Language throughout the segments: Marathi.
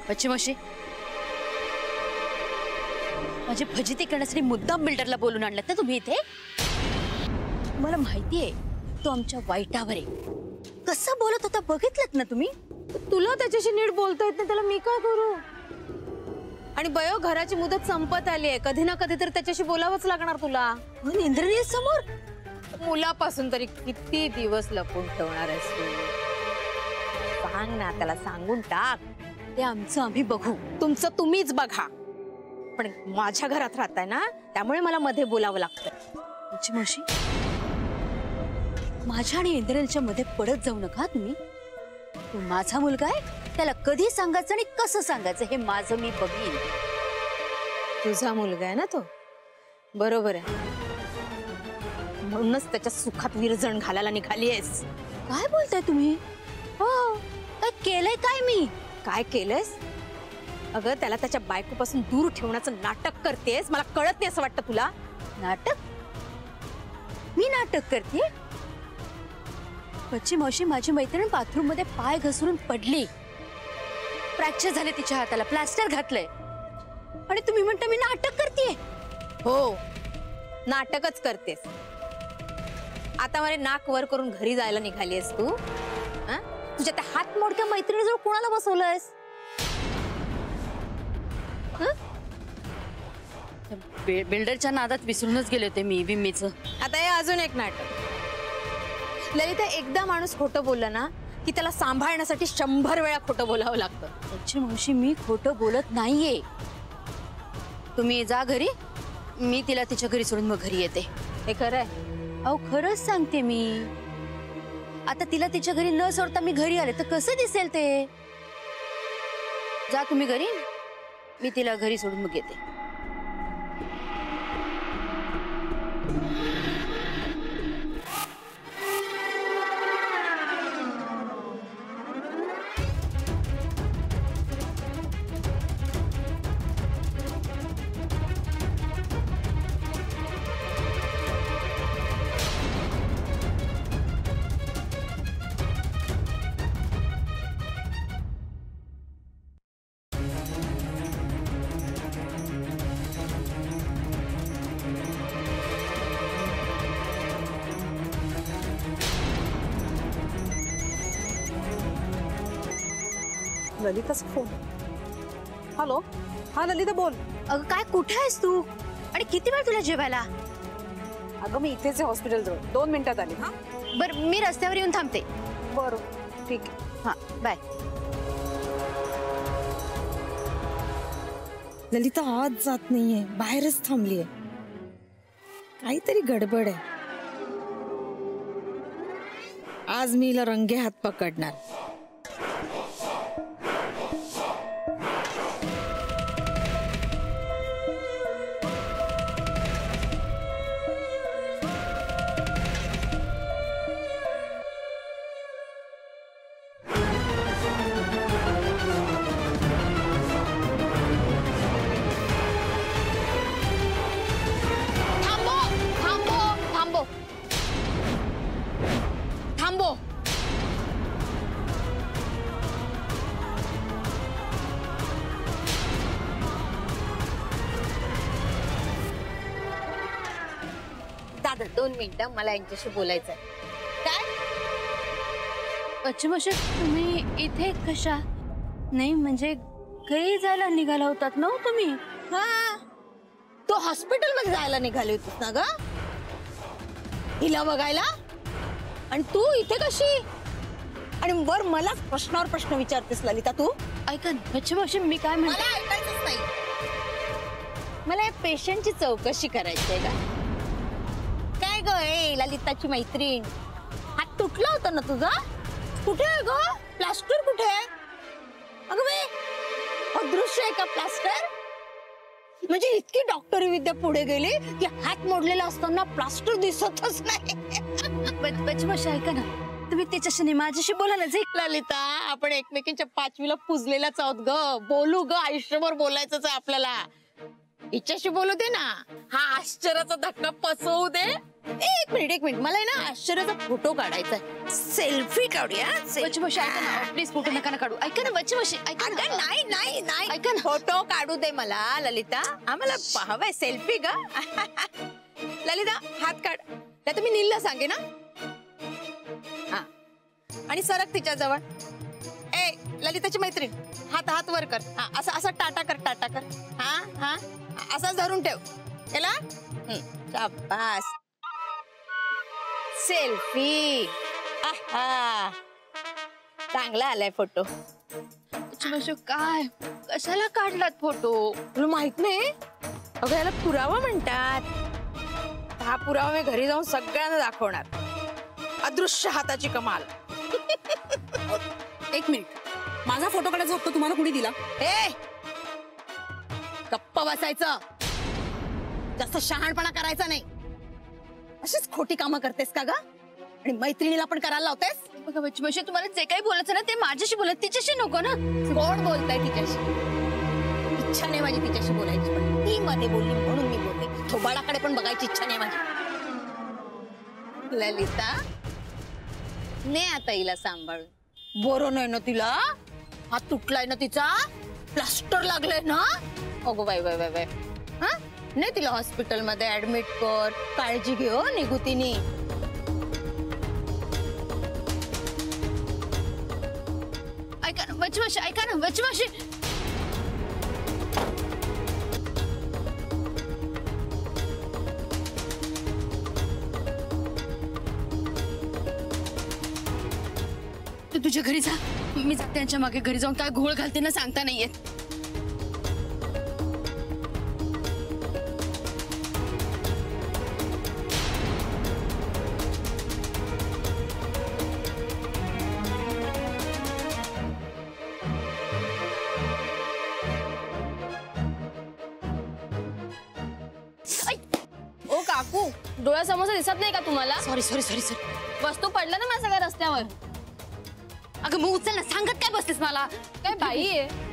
बच्ची मावशी, माझी फजिती करण्यासाठी मुद्दाम बिल्डरला बोलून आणलं ना तुम्ही इथे? मला माहितीये तो आमच्या वाईटावर आहे. कसं बोलत होता बघितलं ना तुम्ही? तुला त्याच्याशी नीट बोलता येत नाही, त्याला मी काय करू? आणि बयो, घराची मुदत संपत आली आहे, कधी ना कधी तर त्याच्याशी बोलावंच लागणार तुला. पण इंद्रनील समोर मुलापासून तरी किती दिवस लपून ठेवणार आहेस तू? सांग ना, त्याला सांगून टाक. ते आमचं आम्ही बघू. तुमचं तुम्हीच बघा. पण माझ्या घरात राहताय ना, त्यामुळे मला मध्ये बोलावं लागतं. बच्ची मावशी, माझ्या आणि इंद्रनीलच्या मध्ये पडत जाऊ नका तुम्ही. तो माझा मुलगा आहे, त्याला कधी सांगायचं आणि कसं सांगायचं हे माझं मी बघीन. तुझा मुलगा आहे ना तो, बरोबर आहे. म्हणूनच त्याच्या सुखात विरजण घालायला निघाली आहेस. काय बोलताय तुम्ही? हो, काय केलंय काय मी? काय केलंयस? अगं, त्याला त्याच्या बायकोपासून दूर ठेवण्याचं नाटक करतेस. मला कळत नाही असं वाटतं तुला? नाटक? मी नाटक करते? बच्ची मावशी, माझी मैत्रीण बाथरूम मध्ये पाय घसरून पडली, फ्रॅक्चर झाले तिच्या हाताला, प्लास्टर घातलंय, आणि तुम्ही म्हणता मी नाटक करते? हो, नाटकच करतेस. आता मला नाक वर करून घरी जायला निघालीस तू? तुझ्या त्या हात मोडक्या मैत्रिणीजवळ कोणाला बसवलंयस? बिल्डरच्या नादात विसरूनच गेले होते मी विम्मीचं. आता हे अजून एक नाटक. ललिता, एकदा माणूस खोटं बोलला ना की त्याला सांभाळण्यासाठी 100 वेळा खोटं बोलावं लागतं. बच्ची मावशी, मी खोटं बोलत नाहीये. तुम्ही जा घरी, मी तिला तिच्या घरी सोडून मग घरी येते. हे खरं आहे? अहो, खरंच सांगते मी. आता तिला तिच्या घरी न सोडता मी घरी आले तर कसं दिसेल ते? जा तुम्ही घरी, मी तिला घरी सोडून मग येते. ललिताचा फोन. हॅलो, हा ललिता बोल. अगं, काय कुठे आहेस तू आणि किती वेळ तुला जेवायला? अगं, मी इथेच आहे हॉस्पिटल जवळ, 2 मिनिटात आली. हा बर, मी रस्त्यावर येऊन थांबते. बरं, ठीक आहे. हा, बाय. ललिता आज जात नाहीये, बाहेरच थांबलीये. काहीतरी गडबड आहे. आज मी हिला रंगे हात पकडणार. दादा, 2 मिनिटं, मला यांच्याशी बोलायचंय. काय? बच्ची मावशी, तुम्ही इथे कशा? नाही म्हणजे घरी जायला निघाला होतात ना तुम्ही? हा, तो हॉस्पिटल मध्ये जायला निघाली होतीस ना ग, हिला बघायला? आणि तू इथे कशी? आणि वर मला प्रश्नावर प्रश्न विचारतेस ललिता तू? ऐका ना बच्ची मावशी, मी काय म्हणते? मला ऐकायचंच नाही. मला या पेशंटची चौकशी करायची आहे का? काय ग, ए ललिताची मैत्रीण, हात तुटला होता ना तुझा? कुठे आहे ग? प्लास्टर कुठे आहे? अगं बाई, अदृश्य आहे का प्लास्टर? म्हणजे इतकी डॉक्टरी विद्या पुढे गेली की हात मोडलेला असताना प्लास्टर दिसतच नाही. बच्ची मावशी, ऐका ना, तुम्ही त्याच्याशी नाही माझ्याशी बोला ना. जे ललिता, आपण एकमेकींच्या 5वीला पुजलेलाच आहोत ग. बोलू ग, आयुष्यभर बोलायचंच आहे आपल्याला. हिच्याशी बोलू दे ना, हा आश्चर्याचा धक्का पसवू दे. एक मिनिट मला आहे ना आश्चर्याचा फोटो काढायचा आहे. सेल्फी काढूया. बच्ची मावशी ऐका ना प्लीज फोटो नका ना काढू. ऐका ना बच्ची मावशी ऐका ना. अगं नाही नाही नाही ऐका ना. फोटो काढू दे मला ललिता. आम्हाला हवाय सेल्फी का? ललिता हात काढ. नाही मी नीलला सांगे ना. हा आणि सरक तिच्या जवळ. ए ललिताची मैत्रीण हात हात वर कर. हा असं असं टाटा कर. हा हा असंच धरून ठेव. केला? शाबास. सेल्फी. आहा चांगला आलाय फोटो. बच्ची मावशी काय कशाला काढलात फोटो? तुला माहित नाही? अगं याला पुरावा म्हणतात. हा पुरावा मी घरी जाऊन सगळ्यांना दाखवणार. अदृश्य हाताची कमाल. एक मिनिट, माझा फोटो काढायचा हक्क तुम्हाला कुणी दिला? ए गप्प बसायचं. जास्त शहाणपणा करायचा नाही. अशीच खोटी कामं करतेस का ग? आणि मैत्रिणीला पण करायला लावतेस? बघा बच्ची मावशी तुम्हाला जे काही बोलायचं ना ते माझ्याशी बोलत, तिच्याशी नको ना. कोण बोलतय तिच्याशी? इच्छा नाही माझी तिच्याशी बोलायची, पण ती मध्ये बोलली म्हणून मी बोलते. थोबाडाकडे पण बघायची इच्छा नाही माझी. ललिता ने आता हिला सांभाळून. बोरो नाही ना तिला? हात तुटलाय ना तिचा? प्लास्टर लागलाय ना? अगो बाय बाय बाय बाय. हा नाही तिला हॉस्पिटल मध्ये ऍडमिट कर. काळजी घे हो निगुतीने. ऐका ना बच्ची मावशी ऐका ना बच्ची मावशी. तू तुझ्या घरी जा. मी त्यांच्या मागे घरी जाऊन काय घोळ घालते ना सांगता नाही येत. ओ काकू डोळ्यासमोर दिसत नाही का तुम्हाला? Sorry sorry sorry sorry. वस्तू पडलं ना माझ्या सगळ्या रस्त्यावर. अगं मग उचल ना. सांगत काय बसतेस मला? काय बाई आहे?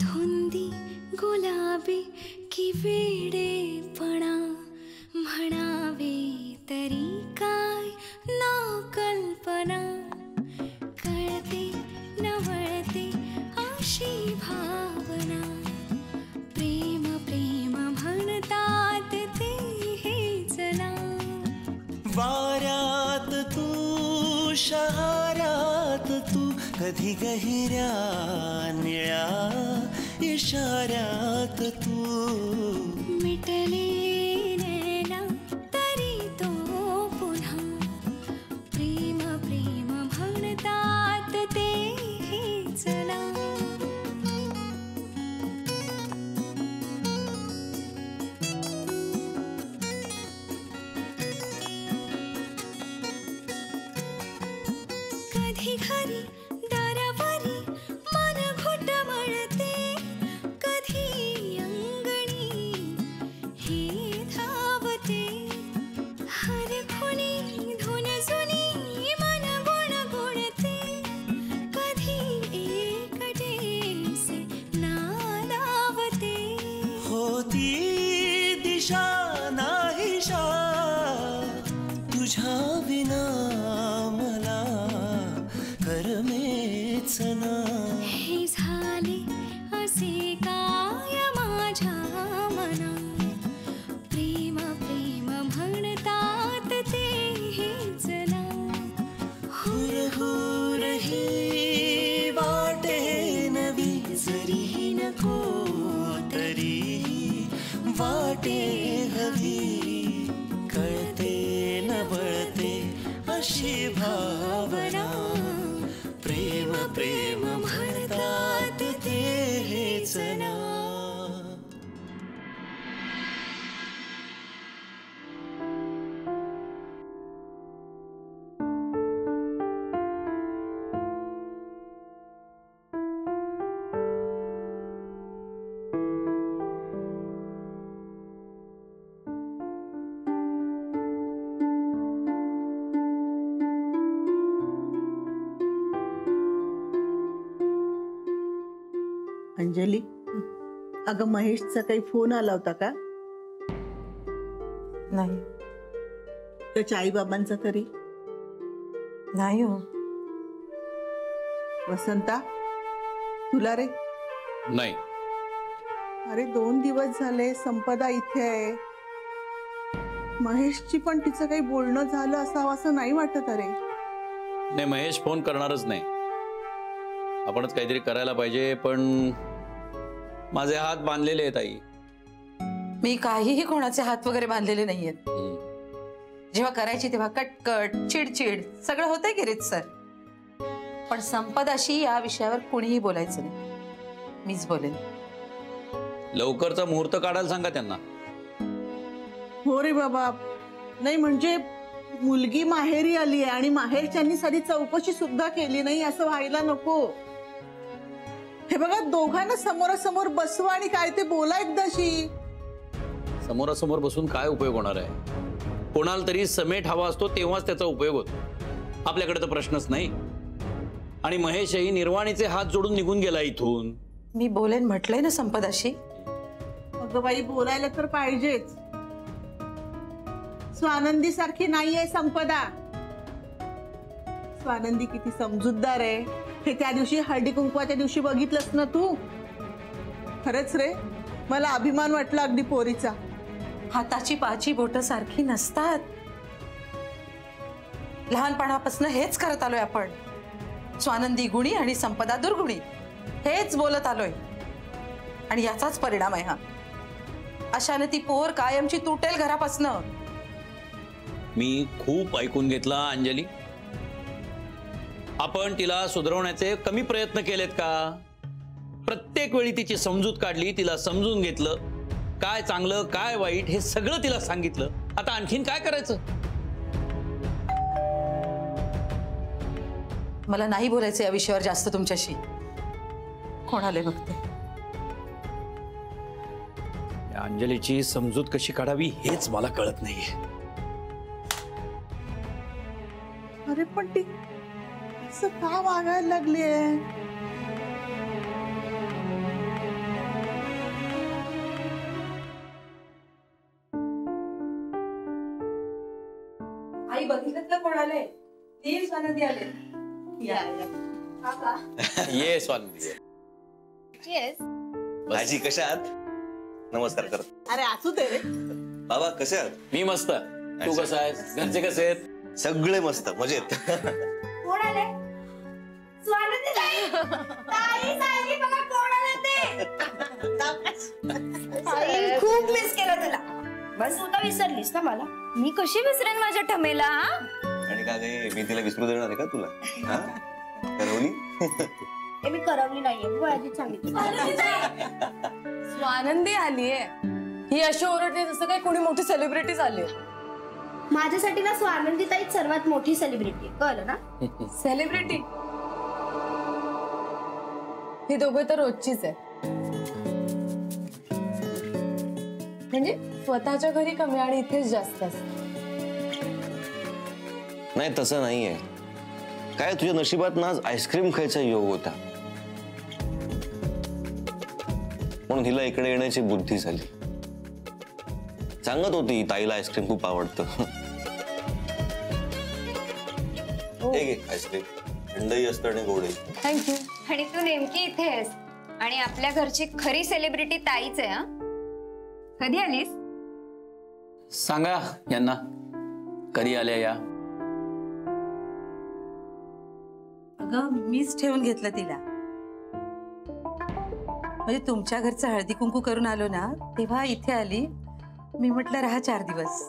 धुंदी गुलाबी की वेडेपणा म्हणावे तरी काय ना कल्पना कळते नवळते अशी भावना प्रेम प्रेम म्हणतात ते हेच ना वाऱ्यात तू शहरात तू कधी गहिऱ्या निळ्या इशाऱ्यात तू मिटले नैना तरी तो पुन्हा प्रेम प्रेम म्हणतात ते हेच ना कधी घरी दारावरी मन घुटमळते कधी अंगणी हे धावते हर खुणी धुन जुनी मन गुणगुणते कधी एकटेसे नादावते होती दिशा नाहीशा तुझ्या विना मला करमेच ना हे झाले असे काय माझ्या मना प्रेम प्रेम म्हणतात ते हेच ना हुर हुर ही वाटे नवी जरी नको तरी वाटे हवी कळते न बळते अशी भावना प्रेम प्रेम म्हणतात ते अंजली, अगं महेशचा काही फोन आला होता का? नाही. त्याच्या आई बाबांचा तरी? नाही हो. वसंता, तुला रे? नाही. अरे 2 दिवस झाले संपदा इथे आहे. महेशची पण तिचं काही बोलणं झालं असावं असं नाही वाटत. अरे नाही, महेश फोन करणारच नाही. आपणच काहीतरी करायला पाहिजे. पण माझे हात बांधलेले आहेत आई. मी काहीही कोणाचे हात वगैरे बांधलेले नाहीयेत. जेव्हा करायची तेव्हा कटकट चिडचिड सगळं होतंय की रीतसर. पण संपदाशी या विषयावर कोणीही बोलायचं नाही. मीच बोलेन. लवकरचा मुहूर्त काढायला सांगा त्यांना. हो रे बाबा. नाही म्हणजे मुलगी माहेरी आली आहे आणि माहेरच्यांनी साधी चौकशी सुद्धा केली नाही असं व्हायला नको. हे बघा, दोघांना समोरासमोर बसवा आणि काय ते बोला एकदाशी. समोरासमोर बसून काय उपयोग होणार आहे? कोणाला तरी समेट हवा असतो तेव्हाच त्याचा उपयोग होतो. आपल्याकडे तर प्रश्नच नाही. आणि महेशही निर्वाणीचे हात जोडून निघून गेला इथून. मी बोलेन म्हटलंय ना संपदाशी. अगं बाई, बोलायला तर पाहिजेच. स्वानंदी सारखी नाहीये संपदा. स्वानंदी किती समजूतदार आहे हे त्या दिवशी हळदी कुंकवाच्या दिवशी बघितलंस ना तू. खरंच रे, मला अभिमान वाटला अगदी पोरीचा. हाताची पाची बोट सारखी नसतात. लहानपणापासून हेच करत आलोय आपण. स्वानंदी गुणी आणि संपदा दुर्गुणी हेच बोलत आलोय. आणि याचाच परिणाम आहे हा. अशाने ती पोर कायमची तुटेल घरापासनं. मी खूप ऐकून घेतला अंजली. आपण तिला सुधारवण्याचे कमी प्रयत्न केलेत का? प्रत्येक वेळी तिची समजूत काढली, तिला समजून घेतलं. काय चांगलं काय वाईट हे सगळं तिला सांगितलं. आता आणखीन काय करायचं? मला नाही बोलायचं या विषयावर जास्त तुमच्याशी. कोणाला बघते. अंजलीची समजूत कशी काढावी हेच मला कळत नाहीये. अरे पण ती असं का वागायला लागली आहे? आई बघितलं का कोणाले? ती स्वानंदी आले. ये स्वानंदी. भाजी कशा आहात? नमस्कार करत. अरे असू दे रे बाबा, कसे आहात? मी मस्त. तू कसा आहेस? घरचे कसे आहेत? सगळे मस्त मजेत. कोण आले? स्वानंदी ताई. ताई ताई बघा कोण आले ते. ताई, खूप मिस केलं तुला. बस तू तर विसरलीस ना मला. मी कशी विसरेन माझ्या ठमेला? आणि का गे, मी तिला विसरू देणार आहे का तुला? हा? करवली? मी करवली नाहीये, मी आधीच सांगितलं. स्वानंदी आलीये ही अशी ओरडते जसं काही कोणी मोठी सेलिब्रिटी झाली. माझ्यासाठी ना स्वानंदी ताईच सर्वात मोठी सेलिब्रिटी. कळलं ना? सेलिब्रिटी ही दोघं तर रोजचीच आहे. म्हणजे स्वतःच्या घरी कमी आणि इथेच जास्त असते. नाही, तसं नाहीये. काय तुझ्या नशिबात ना आज आईस्क्रीम खायचा योग होता, म्हणून हिला इकडे येण्याची बुद्धी झाली. सांगत होती ताईला आईस्क्रीम खूप आवडतं. आईस्क्रीम थंडही असतं आणि गोडही. थँक्यू. आणि तू नेमकी इथे आहेस आणि आपल्या घरची खरी सेलिब्रिटी ताईच आहे. कधी आलीस? सांगा यांना कधी आल्या या. अगं मीच ठेवून घेतलं तिला. म्हणजे तुमच्या घरचं हळदी कुंकू करून आलो ना तेव्हा इथे आली. मी म्हटलं राहा 4 दिवस.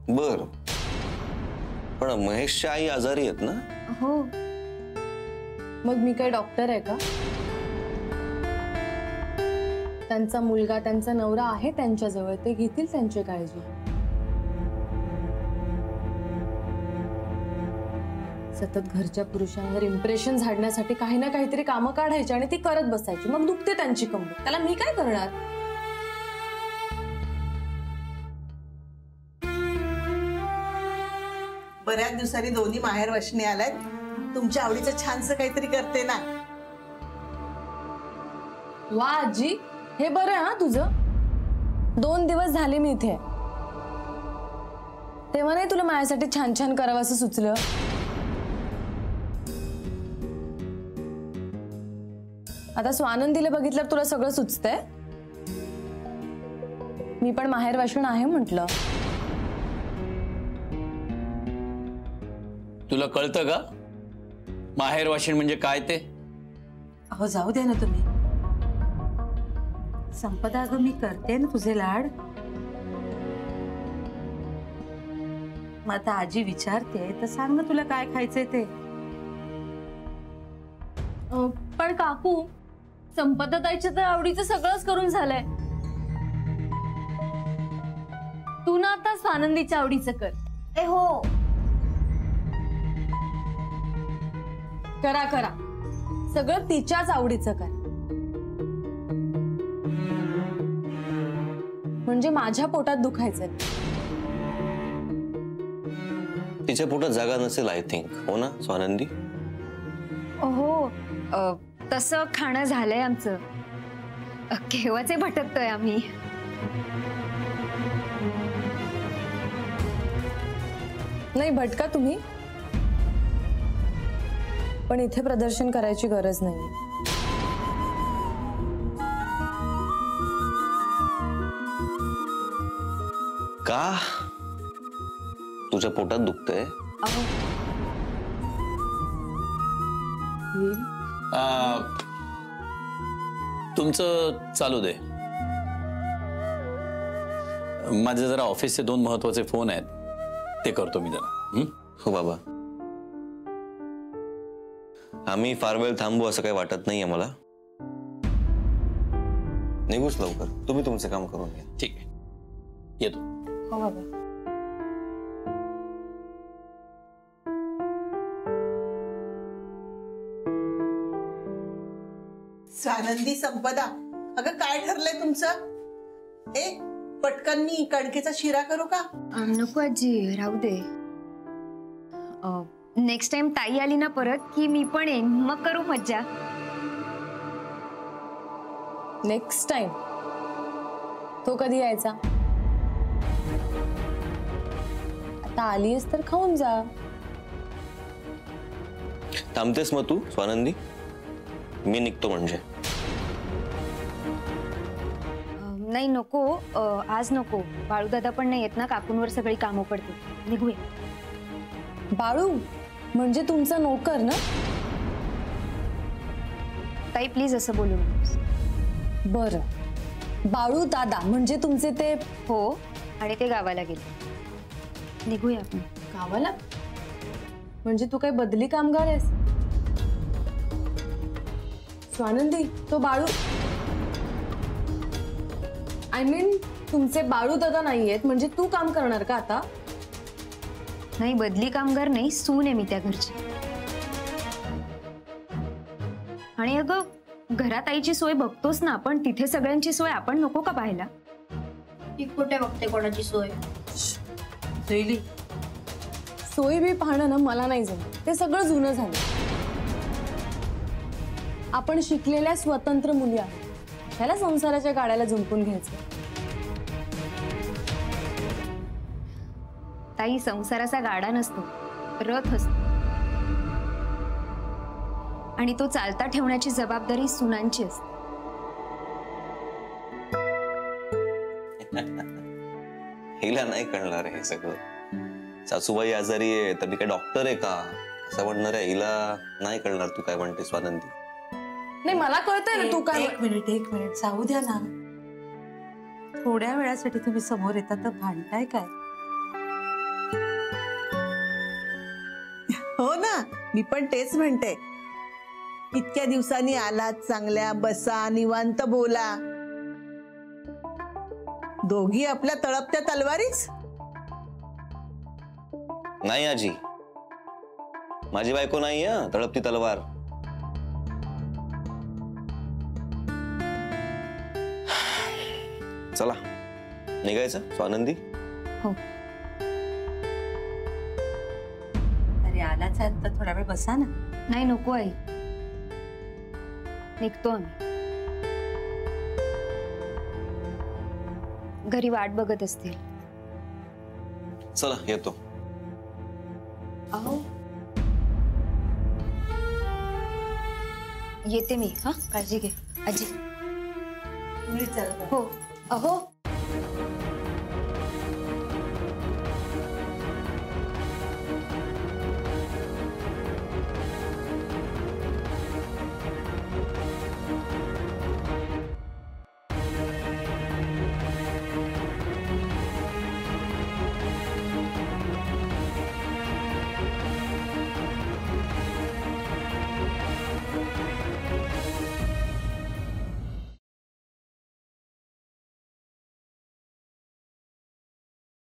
बर, पण महेशच्या आई आजारी आहेत ना? हो. मग मी काय डॉक्टर आहे का? त्यांचा मुलगा त्यांचा नवरा आहे त्यांच्याजवळ, ते घेतील त्यांची काळजी. सतत घरच्या पुरुषांवर इम्प्रेशन झाडण्यासाठी काही ना काहीतरी कामं काढायची आणि ती करत बसायची. मग दुखते त्यांची कंबर. त्याला मी काय करणार? बऱ्याच दिवसांनी दोन्ही माहेर वशनी आल्यात. तुमच्या आवडीचं छानसं काहीतरी करते ना. वा आजी, हे बरं आहे हा तुझं. 2 दिवस झाले मी इथे, तेव्हा नाही तुला माझ्यासाठी छान छान करावं असं सुचलं. आता स्वानंदीला बघितल्यावर तुला सगळं सुचतंय. मी पण माहेर वाशिण आहे म्हटलं. तुला कळतं का माहेर वाशिण म्हणजे काय ते? अहो जाऊ द्या ना तुम्ही. संपदा, अगं मी करते ना तुझे लाड. मग आता आजी विचारते तर सांग ना तुला काय खायचंय ते. पण काकू, संपदाताईच्या तर आवडीचं सगळंच करून झालंय. तू ना आता स्वानंदीच्या आवडीचं कर. ए हो, करा करा, सगळं तिच्याच आवडीचं कर. म्हणजे माझ्या पोटात दुखायचं. तिच्या पोटात जागा नसेल आय थिंक. हो ना स्वानंदी? हो, तसं खाणं झालंय आमचं. केव्हाचे भटकतोय आम्ही. नाही भटका तुम्ही, पण इथे प्रदर्शन करायची गरज नाही. का तुझ्या पोटात दुखतंय? तुमचं चालू दे. माझे जरा ऑफिसचे 2 महत्वाचे फोन आहेत, ते करतो मी जरा. हो बाबा, आम्ही फार वेळ थांबू असं काही वाटत नाहीये मला. निघूच लवकर. तुम्ही तुमचं काम करून घ्या. ठीक आहे, येतो. हो बाबा. स्वानंदी, संपदा, अगं काय ठरलंय तुमचं? पटकन मी कणकेचा शिरा करू का? नको आजी, राहू दे. नेक्स्ट टाइम ताई आली ना परत की मी पण येईन, मग करू मज्जा. नेक्स्ट टाइम तो कधी यायचा? आता आलीस तर खाऊन जा. थांबतेस मग तू स्वानंदी? मी निघतो म्हणजे. नाही नको, आज नको. बाळू दादा पण नाही येत ना, काकूंवर सगळी कामं पडते. निघूया. बाळू म्हणजे तुमचा नोकर ना? ताई प्लीज असं बोलू नकोस. बरं, बाळू दादा म्हणजे तुमचे ते? हो, आणि ते गावाला गेले. निघूया आपण. गावाला? म्हणजे तू काय बदली कामगार आहेस? स्वानंदी, तो बाळू, आय मीन तुमचे बाळू दादा नाहीयेत म्हणजे तू काम करणार का आता? नाही, बदली कामगार नाही, सून आहे मी त्या घरची. आणि अगं घरात आईची सोय बघतोस ना आपण, तिथे सगळ्यांची सोय आपण नको का पाहायला? ती कुठे बघते कोणाची सोय? सोय बी पाहणं ना मला नाही जमत. ते सगळं जुनं झालं. आपण शिकलेल्या स्वतंत्र मुली आहोत, त्याला संसाराच्या गाड्याला झुंपून घ्यायचं. ताई, संसाराचा गाडा नसतो, रथ असतो. आणि तो चालता ठेवण्याची जबाबदारी सुनांची असते. हिला नाही कळणार हे सगळं. सासूबाई आजारी आहे तर मी काय डॉक्टर आहे का असं म्हणणार आहे. हिला नाही कळणार तू काय म्हणते स्वानंदी. नाही, मला कळतंय ना तू काय. एक मिनिट जाऊ द्या ना. थोड्या वेळासाठी तुम्ही समोर येता तर भांडताय काय? हो ना, मी पण तेच म्हणते. इतक्या दिवसांनी आलात, चांगल्या बसा, निवांत बोला. दोघी आपल्या तळपत्या तलवारीच. नाही आजी, माझी बायको नाही तळपती तलवार. चला निघायचं स्वानंदी? हो. अरे आलाच आहे तर थोडा वेळ बसा ना. नाही नको आई, निघतो आम्ही. घरी वाट बघत असतील. चला येतो. अहो येते मी. हा काळजी घे आजी. नीट चालू करा. हो. अहो